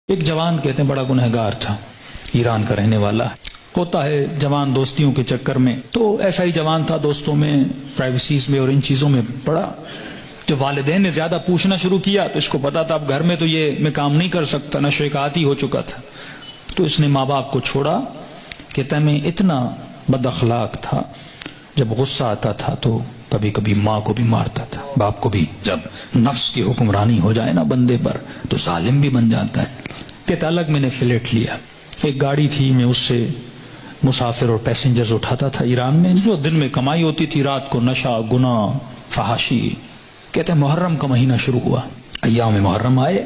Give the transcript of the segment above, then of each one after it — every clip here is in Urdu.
ایک جوان کہتے ہیں بڑا گنہگار تھا، ایران کا رہنے والا ہوتا ہے جوان دوستیوں کے چکر میں، تو ایسا ہی جوان تھا، دوستوں میں پرائیویسیز میں اور ان چیزوں میں پڑا۔ جب والدین نے زیادہ پوچھنا شروع کیا تو اس کو پتا تھا اب گھر میں تو یہ میں کام نہیں کر سکتا، نشے کا عادی ہو چکا تھا، تو اس نے ماں باپ کو چھوڑا۔ کہتا ہے میں اتنا بد اخلاق تھا، جب غصہ آتا تھا تو کبھی کبھی ماں کو بھی مارتا تھا، باپ کو بھی۔ جب نفس کی حکمرانی ہو جائے نا بندے پر تو ظالم بھی بن جاتا ہے۔ کہتا الگ میں نے فلیٹ لیا، ایک گاڑی تھی، میں اس سے مسافر اور پیسنجرز اٹھاتا تھا ایران میں، جو دن میں کمائی ہوتی تھی، رات کو نشہ، گناہ، فحاشی۔ کہتے ہیں محرم کا مہینہ شروع ہوا، ایام محرم آئے،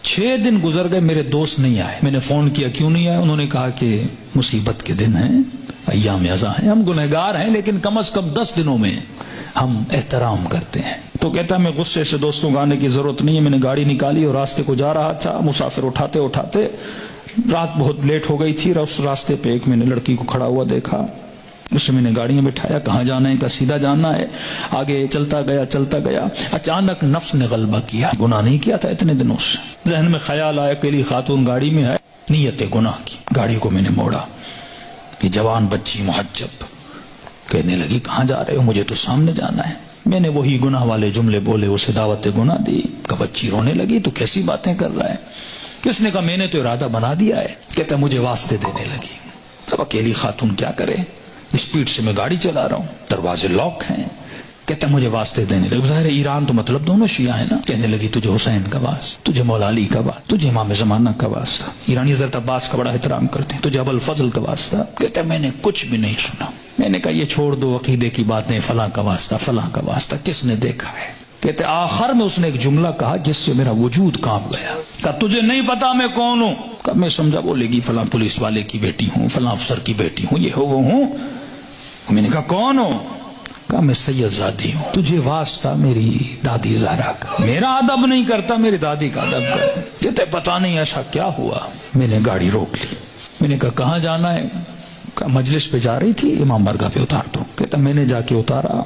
6 دن گزر گئے، میرے دوست نہیں آئے۔ میں نے فون کیا کیوں نہیں آئے، انہوں نے کہا کہ مصیبت کے دن ہیں، ایام ازاں ہیں، ہم گنہگار ہیں لیکن کم از کم 10 دنوں میں ہم احترام کرتے ہیں۔ تو کہتا ہے میں غصے سے دوستوں کو آنے کی ضرورت نہیں ہے، میں نے گاڑی نکالی اور راستے کو جا رہا تھا، مسافر اٹھاتے اٹھاتے رات بہت لیٹ ہو گئی تھی، اس راستے پہ ایک میں نے لڑکی کو کھڑا ہوا دیکھا، اسے میں نے گاڑی میں بٹھایا، کہاں جانا ہے، کہا سیدھا جانا ہے۔ آگے چلتا گیا، اچانک نفس نے غلبہ کیا، گناہ نہیں کیا تھا اتنے دنوں سے، ذہن میں خیال آیا اکیلی خاتون گاڑی میں ہے، نیت گناہ کی، گاڑی کو میں نے موڑا۔ یہ جوان بچی محجب کہنے لگی کہاں جا رہے ہو، مجھے تو سامنے جانا ہے۔ میں نے وہی گناہ والے جملے بولے، اسے دعوت گناہ دی۔ کہ بچی رونے لگی تو کیسی باتیں کر رہا ہے، کس نے کہا میں نے تو ارادہ بنا دیا ہے۔ کہتا مجھے واسطے دینے لگی، اب اکیلی خاتون کیا کرے، اسپیڈ سے میں گاڑی چلا رہا ہوں، دروازے لاک ہیں۔ کہتا مجھے واسطے دینے لگی، ظاہر ایران تو مطلب دونوں شیعہ ہیں نا۔ کہنے لگی تجھے حسین کا واسطہ، تجھے مولا علی کا واسطہ، تجھے امام زمانہ کا واسطہ، ایرانی حضرت عباس کا بڑا احترام کرتے ہیں، تجھے ابو الفضل کا واسطہ۔ کہتا میں نے کچھ بھی نہیں سنا، میں نے کہا یہ چھوڑ دو عقیدے کی باتیں، فلاں کا واسطہ، فلاں کا واسطہ، کس نے دیکھا ہے۔ کہتے آخر میں اس نے ایک جملہ کہا جس سے میرا وجود کانپ گیا۔ کہا تجھے نہیں پتا میں کون ہوں؟ کہا میں سمجھا بولے گی فلاں پولیس والے کی بیٹی ہوں، فلاں افسر کی بیٹی ہوں، یہ ہو وہ ہوں۔ میں نے کہا کون ہو؟ کہا میں سید زادی ہوں، تجھے واسطہ میری دادی زہرا کا، میرا ادب نہیں کرتا، میری دادی کا ادب کر۔ کہتے پتا نہیں ایسا کیا ہوا۔ میں نے گاڑی روک لی، میں نے کہا کہاں جانا ہے؟ کہا مجلس پہ جا رہی تھی، امام بارگاہ پہ اتار دو۔ کہتا میں نے جا کے اتارا،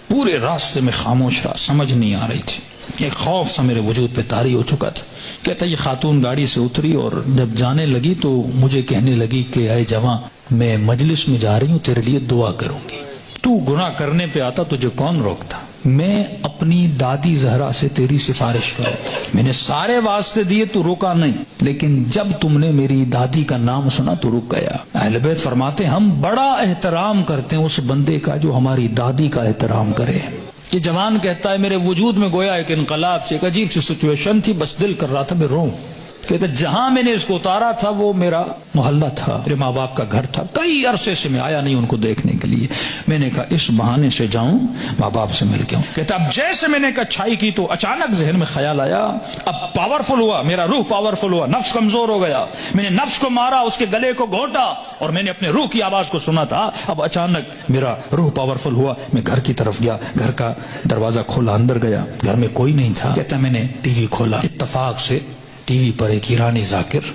پورے راستے میں خاموش رہا، سمجھ نہیں آ رہی تھی، ایک خوف سا میرے وجود پہ طاری ہو چکا تھا۔ کہتا یہ خاتون گاڑی سے اتری اور جب جانے لگی تو مجھے کہنے لگی کہ اے جوان میں مجلس میں جا رہی ہوں، تیرے لیے دعا کروں گی، تو گناہ کرنے پہ آتا تجھے کون روکتا، میں اپنی دادی زہرا سے تیری سفارش کروں۔ میں نے سارے واسطے دیے تو روکا نہیں، لیکن جب تم نے میری دادی کا نام سنا تو رک گیا۔ اہل بیت فرماتے ہم بڑا احترام کرتے ہیں اس بندے کا جو ہماری دادی کا احترام کرے۔ یہ جوان کہتا ہے میرے وجود میں گویا ایک انقلاب سے، ایک عجیب سی سچویشن تھی، بس دل کر رہا تھا میں روں۔ کہتا جہاں میں نے اس کو اتارا تھا وہ میرا محلہ تھا، میرے ماں باپ کا گھر تھا، کئی عرصے سے میں آیا نہیں ان کو دیکھنے کے لیے۔ میں نے کہا اس بہانے سے جاؤں، ماں باپ سے مل کے آؤں۔ کہتا اب جیسے میں نے کچھائی کی تو اچانک ذہن میں خیال آیا، اب پاورفل ہوا، میرا روح پاورفل ہوا، نفس کمزور ہو گیا، میں نے نفس کو مارا، اس کے گلے کو گھونٹا اور میں نے اپنے روح کی آواز کو سنا تھا۔ اب اچانک میرا روح پاورفل ہوا، میں گھر کی طرف گیا، گھر کا دروازہ کھولا، اندر گیا، گھر میں کوئی نہیں تھا۔ کہتا میں نے ٹی وی کھولا، اتفاق سے ٹی وی پر ایک ایرانی ذاکر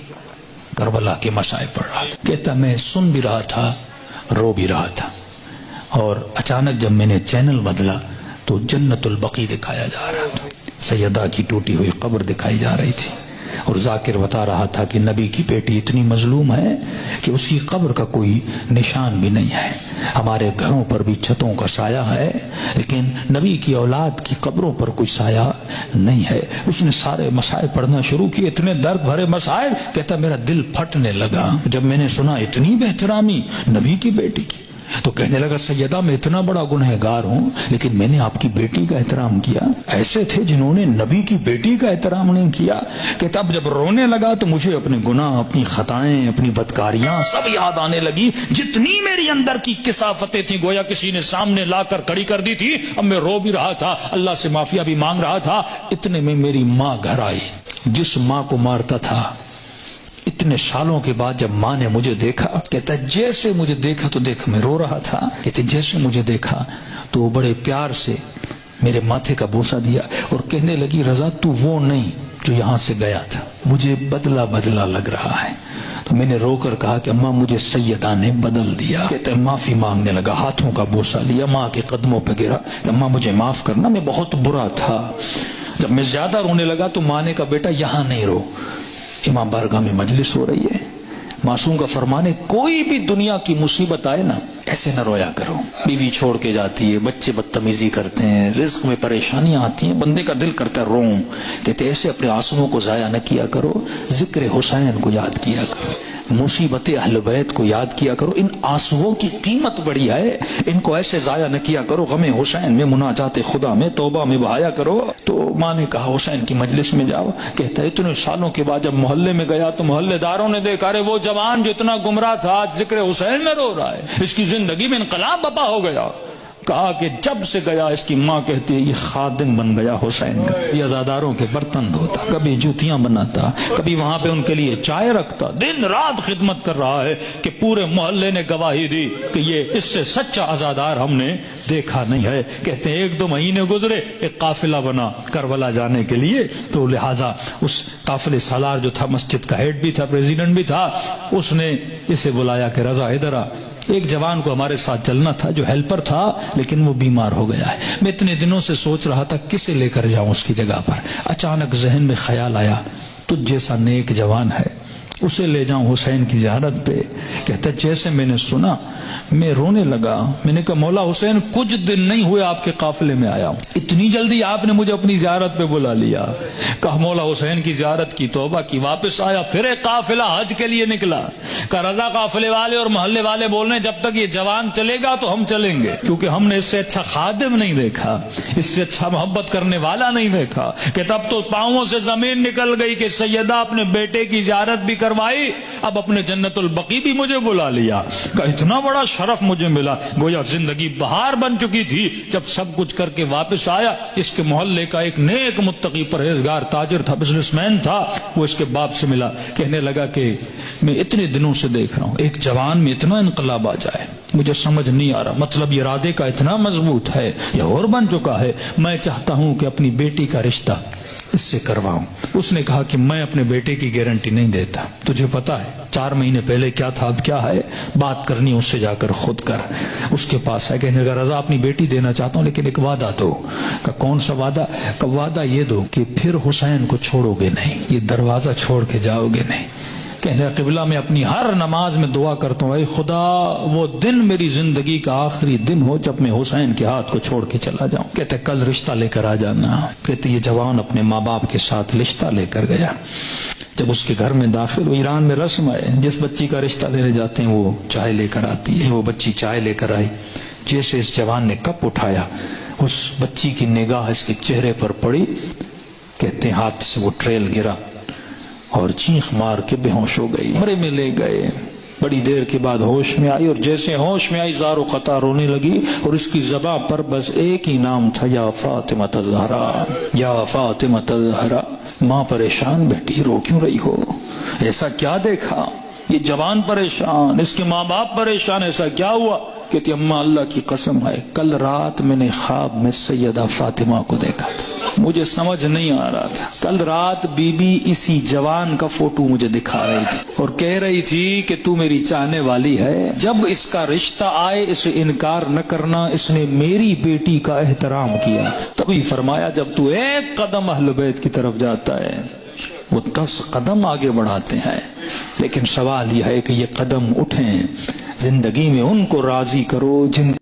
کربلا کے مسائل پڑھ رہا تھا۔ کہتا میں سن بھی رہا تھا، رو بھی رہا تھا، اور اچانک جب میں نے چینل بدلا تو جنت البقیع دکھایا جا رہا تھا، سیدہ کی ٹوٹی ہوئی قبر دکھائی جا رہی تھی، اور ذاکر بتا رہا تھا کہ نبی کی بیٹی اتنی مظلوم ہے کہ اس کی قبر کا کوئی نشان بھی نہیں ہے، ہمارے گھروں پر بھی چھتوں کا سایہ ہے لیکن نبی کی اولاد کی قبروں پر کوئی سایہ نہیں ہے۔ اس نے سارے مسائل پڑھنا شروع کیے، اتنے درد بھرے مسائل، کہتا میرا دل پھٹنے لگا جب میں نے سنا اتنی بہترامی نبی کی بیٹی کی، تو کہنے لگا سیدہ میں اتنا بڑا گنہگار ہوں لیکن میں نے آپ کی بیٹی کا احترام کیا، ایسے تھے جنہوں نے نبی کی بیٹی کا احترام نہیں کیا۔ کہ تب جب رونے لگا تو مجھے اپنے گناہ، اپنی خطائیں، اپنی بدکاریاں سب یاد آنے لگی، جتنی میری اندر کی کثافتیں تھیں گویا کسی نے سامنے لا کر کھڑی کر دی تھی۔ اب میں رو بھی رہا تھا، اللہ سے معافیا بھی مانگ رہا تھا، اتنے میں میری ماں گھر آئی، جس ماں کو مارتا تھا۔ اتنے سالوں کے بعد جب ماں نے مجھے دیکھا، کہتا جیسے مجھے دیکھا تو دیکھ میں رو رہا تھا، کہتے جیسے مجھے دیکھا تو وہ بڑے پیار سے میرے ماتھے کا بوسہ دیا اور کہنے لگی رضا تو وہ نہیں جو یہاں سے گیا تھا، مجھے بدلا بدلا لگ رہا ہے۔ تو میں نے رو کر کہا کہ اماں مجھے سیدہ نے بدل دیا۔ کہتے معافی مانگنے لگا، ہاتھوں کا بوسہ لیا، ماں کے قدموں پہ گرا، اماں مجھے معاف کرنا، میں بہت برا تھا۔ جب میں زیادہ رونے لگا تو ماں نے کہا بیٹا یہاں نہیں رو، امام بارگاہ میں مجلس ہو رہی ہے، معصوم کا فرمان ہے کوئی بھی دنیا کی مصیبت آئے نا ایسے نہ رویا کرو، بیوی چھوڑ کے جاتی ہے، بچے بدتمیزی کرتے ہیں، رزق میں پریشانیاں آتی ہیں، بندے کا دل کرتا ہے روؤں، کہتے ایسے اپنے آنسوؤں کو ضائع نہ کیا کرو، ذکر حسین کو یاد کیا کرو، مصیبت اہل بیت کو یاد کیا کرو، ان آنسوؤں کی قیمت بڑی ہے، ان کو ایسے ضائع نہ کیا کرو، غم حسین میں مناجات خدا میں توبہ میں بہایا کرو۔ تو ماں نے کہا حسین کی مجلس میں جاؤ، کہتا ہے اتنے سالوں کے بعد جب محلے میں گیا تو محلے داروں نے دیکھا رے وہ جوان جو اتنا گمراہ تھا آج ذکر حسین میں رو رہا ہے، اس کی زندگی میں انقلاب بپا ہو گیا۔ کہا کہ جب سے گیا، اس کی ماں کہتی ہے یہ خادم بن گیا حسین کا، یہ عزاداروں کے برتن دھوتا، کبھی جوتیاں بناتا، کبھی وہاں پہ ان کے لیے چائے رکھتا، دن رات خدمت کر رہا ہے کہ پورے محلے نے گواہی دی کہ یہ اس سے سچا عزادار ہم نے دیکھا نہیں ہے۔ کہتے ہیں 1-2 مہینے گزرے، ایک قافلہ بنا کربلا جانے کے لیے، تو لہٰذا اس قافلے سالار جو تھا مسجد کا ہیڈ بھی تھا، پریزیڈنٹ بھی تھا، اس نے اسے بلایا کہ رضا ادھر آ، ایک جوان کو ہمارے ساتھ چلنا تھا جو ہیلپر تھا لیکن وہ بیمار ہو گیا ہے، میں اتنے دنوں سے سوچ رہا تھا کسے لے کر جاؤں اس کی جگہ پر، اچانک ذہن میں خیال آیا تجھ جیسا نیک جوان ہے اسے لے جاؤں حسین کی زیارت پہ۔ کہتا جیسے میں نے سنا میں رونے لگا، میں نے کہا مولا حسین کچھ دن نہیں ہوئے آپ کے قافلے میں آیا ہوں، اتنی جلدی آپ نے مجھے اپنی زیارت پہ بلا لیا۔ کہا مولا حسین کی زیارت کی، توبہ کی، واپس آیا، پھر ایک قافلہ حج کے لیے نکلا۔ کہا رضا قافلے والے اور محلے والے بول رہے ہیں جب تک یہ جوان چلے گا تو ہم چلیں گے، کیونکہ ہم نے اس سے اچھا خادم نہیں دیکھا، اس سے اچھا محبت کرنے والا نہیں دیکھا۔ کہ تب تو پاؤں سے زمین نکل گئی کہ سیدہ اپنے بیٹے کی زیارت بھی کروائی، اب اپنے جنت البقیع بھی مجھے بلا لیا۔ کہ اتنا بڑا شرف مجھے ملا، گویا زندگی بہار بن چکی تھی جب سب کچھ کر کے واپس آیا۔ اس کے محلے کا ایک نیک متقی پرہیزگار تاجر تھا، بزنس مین تھا، وہ اس کے باپ سے ملا، کہنے لگا کہ میں اتنے دنوں سے دیکھ رہا ہوں ایک جوان میں اتنا انقلاب آ جائے، مجھے سمجھ نہیں آ رہا، مطلب ارادے کا اتنا مضبوط ہے، یہ اور بن چکا ہے، میں چاہتا ہوں کہ اپنی بیٹی کا رشتہ اس سے کرواؤں۔ اس نے کہا کہ میں اپنے بیٹے کی گارنٹی نہیں دیتا، تجھے پتا ہے 4 مہینے پہلے کیا تھا اب کیا ہے، بات کرنی اس سے جا کر خود کر۔ اس کے پاس ہے، کہنے لگا رضا اپنی بیٹی دینا چاہتا ہوں لیکن ایک وعدہ دو۔ کہ کون سا وعدہ؟ کہ وعدہ یہ دو کہ پھر حسین کو چھوڑو گے نہیں، یہ دروازہ چھوڑ کے جاؤ گے نہیں۔ کہنے قبلہ میں اپنی ہر نماز میں دعا کرتا ہوں اے خدا وہ دن میری زندگی کا آخری دن ہو جب میں حسین کے ہاتھ کو چھوڑ کے چلا جاؤں۔ کہتے کل رشتہ لے کر آ جانا۔ کہتے یہ جوان اپنے ماں باپ کے ساتھ رشتہ لے کر گیا۔ جب اس کے گھر میں داخل ہوئی، ایران میں رسم ہے جس بچی کا رشتہ لینے جاتے ہیں وہ چائے لے کر آتی ہے، وہ بچی چائے لے کر آئی، جیسے اس جوان نے کپ اٹھایا اس بچی کی نگاہ اس کے چہرے پر پڑی، کہتے ہیں ہاتھ سے وہ ٹریل گرا اور چیخ مار کے بے ہوش ہو گئی، مرے میں لے گئے۔ بڑی دیر کے بعد ہوش میں آئی اور جیسے ہوش میں آئی زار و قطع رونے لگی اور اس کی زبان پر بس ایک ہی نام تھا، یا فاطمہ الزہرا، یا فاطمہ الزہرا۔ ماں پریشان بیٹی، رو کیوں رہی ہو؟ ایسا کیا دیکھا؟ یہ جوان پریشان، اس کے ماں باپ پریشان، ایسا کیا ہوا؟ کہتی اماں اللہ کی قسم ہے کل رات میں نے خواب میں سیدہ فاطمہ کو دیکھا تھا، مجھے سمجھ نہیں آ رہا تھا، کل رات بی بی اسی جوان کا فوٹو مجھے دکھا رہی تھی اور کہہ رہی تھی کہ تو میری چاہنے والی ہے، جب اس کا رشتہ آئے اسے انکار نہ کرنا، اس نے میری بیٹی کا احترام کیا تھا۔ تبھی فرمایا جب تو ایک قدم اہل بیت کی طرف جاتا ہے وہ 10 قدم آگے بڑھاتے ہیں، لیکن سوال یہ ہے کہ یہ قدم اٹھیں، زندگی میں ان کو راضی کرو جن